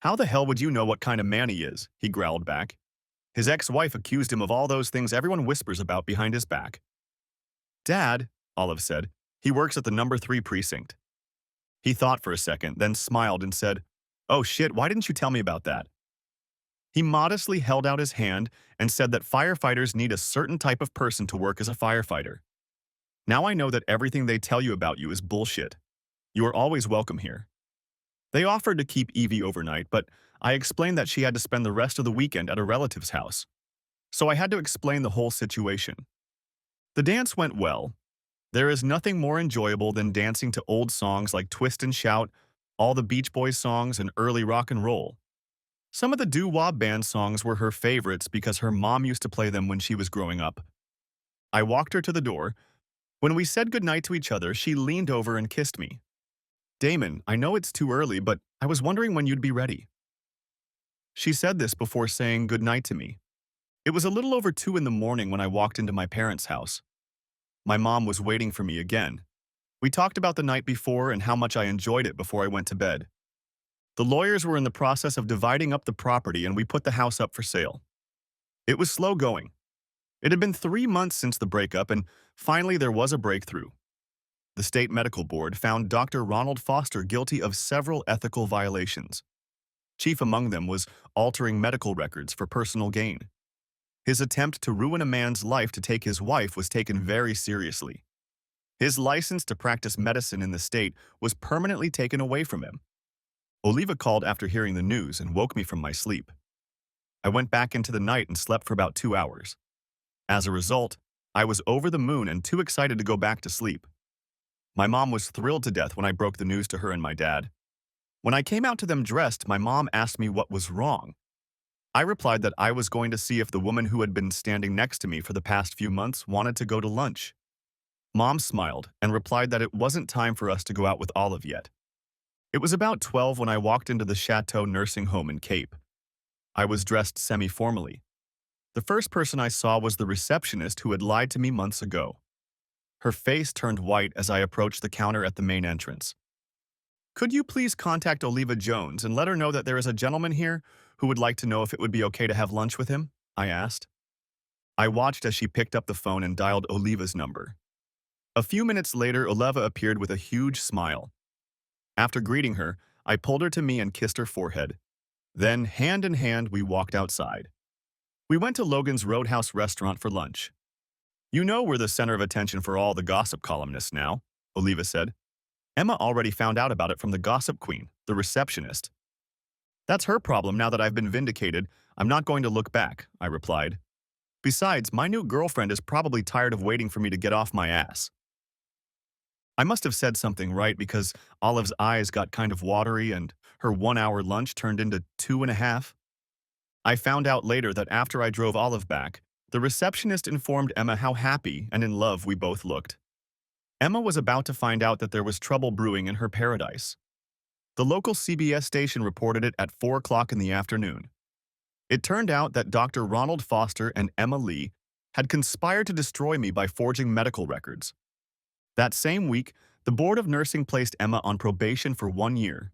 How the hell would you know what kind of man he is? He growled back. His ex-wife accused him of all those things everyone whispers about behind his back. Dad, Olive said, he works at the number 3 precinct. He thought for a second, then smiled and said, Oh shit, why didn't you tell me about that? He modestly held out his hand and said that firefighters need a certain type of person to work as a firefighter. Now I know that everything they tell you about you is bullshit. You are always welcome here. They offered to keep Evie overnight, but I explained that she had to spend the rest of the weekend at a relative's house. So I had to explain the whole situation. The dance went well. There is nothing more enjoyable than dancing to old songs like Twist and Shout, all the Beach Boys songs, and early rock and roll. Some of the doo-wah band songs were her favorites because her mom used to play them when she was growing up. I walked her to the door. When we said goodnight to each other, she leaned over and kissed me. Damon, I know it's too early, but I was wondering when you'd be ready. She said this before saying goodnight to me. It was a little over 2 in the morning when I walked into my parents' house. My mom was waiting for me again. We talked about the night before and how much I enjoyed it before I went to bed. The lawyers were in the process of dividing up the property and we put the house up for sale. It was slow going. It had been 3 months since the breakup and finally there was a breakthrough. The state medical board found Dr. Ronald Foster guilty of several ethical violations. Chief among them was altering medical records for personal gain. His attempt to ruin a man's life to take his wife was taken very seriously. His license to practice medicine in the state was permanently taken away from him. Oliva called after hearing the news and woke me from my sleep. I went back into the night and slept for about 2 hours. As a result, I was over the moon and too excited to go back to sleep. My mom was thrilled to death when I broke the news to her and my dad. When I came out to them dressed, my mom asked me what was wrong. I replied that I was going to see if the woman who had been standing next to me for the past few months wanted to go to lunch. Mom smiled and replied that it wasn't time for us to go out with Olive yet. It was about 12 when I walked into the Chateau nursing home in Cape. I was dressed semi-formally. The first person I saw was the receptionist who had lied to me months ago. Her face turned white as I approached the counter at the main entrance. Could you please contact Oliva Jones and let her know that there is a gentleman here who would like to know if it would be okay to have lunch with him? I asked. I watched as she picked up the phone and dialed Oliva's number. A few minutes later, Oliva appeared with a huge smile. After greeting her, I pulled her to me and kissed her forehead. Then, hand in hand, we walked outside. We went to Logan's Roadhouse restaurant for lunch. You know we're the center of attention for all the gossip columnists now, Oliva said. Emma already found out about it from the gossip queen, the receptionist. That's her problem now that I've been vindicated. I'm not going to look back, I replied. Besides, my new girlfriend is probably tired of waiting for me to get off my ass. I must have said something right because Olive's eyes got kind of watery and her 1-hour lunch turned into 2.5. I found out later that after I drove Olive back, the receptionist informed Emma how happy and in love we both looked. Emma was about to find out that there was trouble brewing in her paradise. The local CBS station reported it at 4 o'clock in the afternoon. It turned out that Dr. Ronald Foster and Emma Lee had conspired to destroy me by forging medical records. That same week, the Board of Nursing placed Emma on probation for 1 year.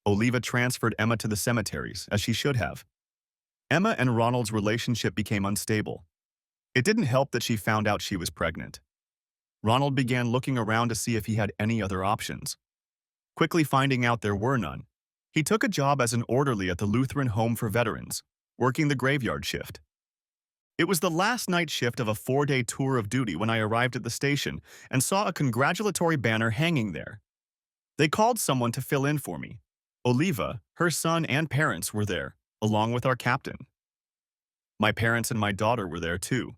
Oliva transferred Emma to the cemeteries, as she should have. Emma and Ronald's relationship became unstable. It didn't help that she found out she was pregnant. Ronald began looking around to see if he had any other options. Quickly finding out there were none, he took a job as an orderly at the Lutheran Home for Veterans, working the graveyard shift. It was the last night shift of a 4-day tour of duty when I arrived at the station and saw a congratulatory banner hanging there. They called someone to fill in for me. Oliva, her son, and parents were there, along with our captain. My parents and my daughter were there too.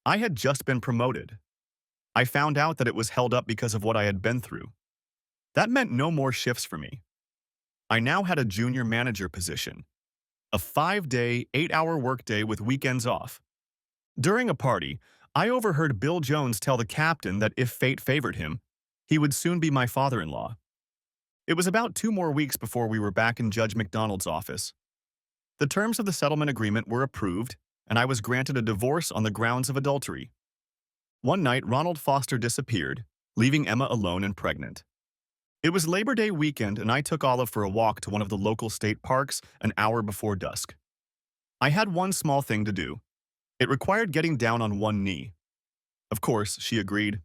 I had just been promoted. I found out that it was held up because of what I had been through. That meant no more shifts for me. I now had a junior manager position, a 5-day, 8-hour workday with weekends off. During a party, I overheard Bill Jones tell the captain that if fate favored him, he would soon be my father-in-law. It was about 2 more weeks before we were back in Judge McDonald's office. The terms of the settlement agreement were approved, and I was granted a divorce on the grounds of adultery. One night, Ronald Foster disappeared, leaving Emma alone and pregnant. It was Labor Day weekend, and I took Olive for a walk to one of the local state parks an hour before dusk. I had one small thing to do. It required getting down on one knee. Of course, she agreed.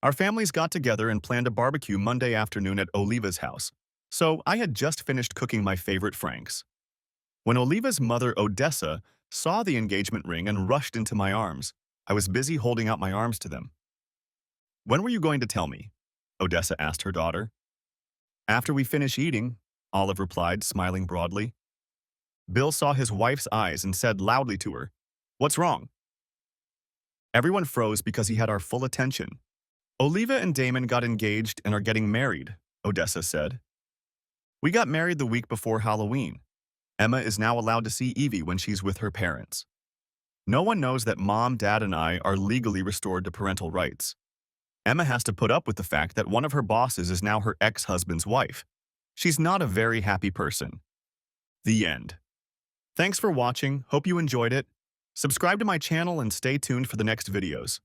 Our families got together and planned a barbecue Monday afternoon at Oliva's house, so I had just finished cooking my favorite franks. When Oliva's mother, Odessa, saw the engagement ring and rushed into my arms, I was busy holding out my arms to them. "When were you going to tell me?" Odessa asked her daughter. "After we finish eating," Olive replied, smiling broadly. Bill saw his wife's eyes and said loudly to her, "What's wrong?" Everyone froze because he had our full attention. "Oliva and Damon got engaged and are getting married," Odessa said. "We got married the week before Halloween. Emma is now allowed to see Evie when she's with her parents. No one knows that Mom, Dad, and I are legally restored to parental rights. Emma has to put up with the fact that one of her bosses is now her ex-husband's wife. She's not a very happy person." The end. Thanks for watching. Hope you enjoyed it. Subscribe to my channel and stay tuned for the next videos.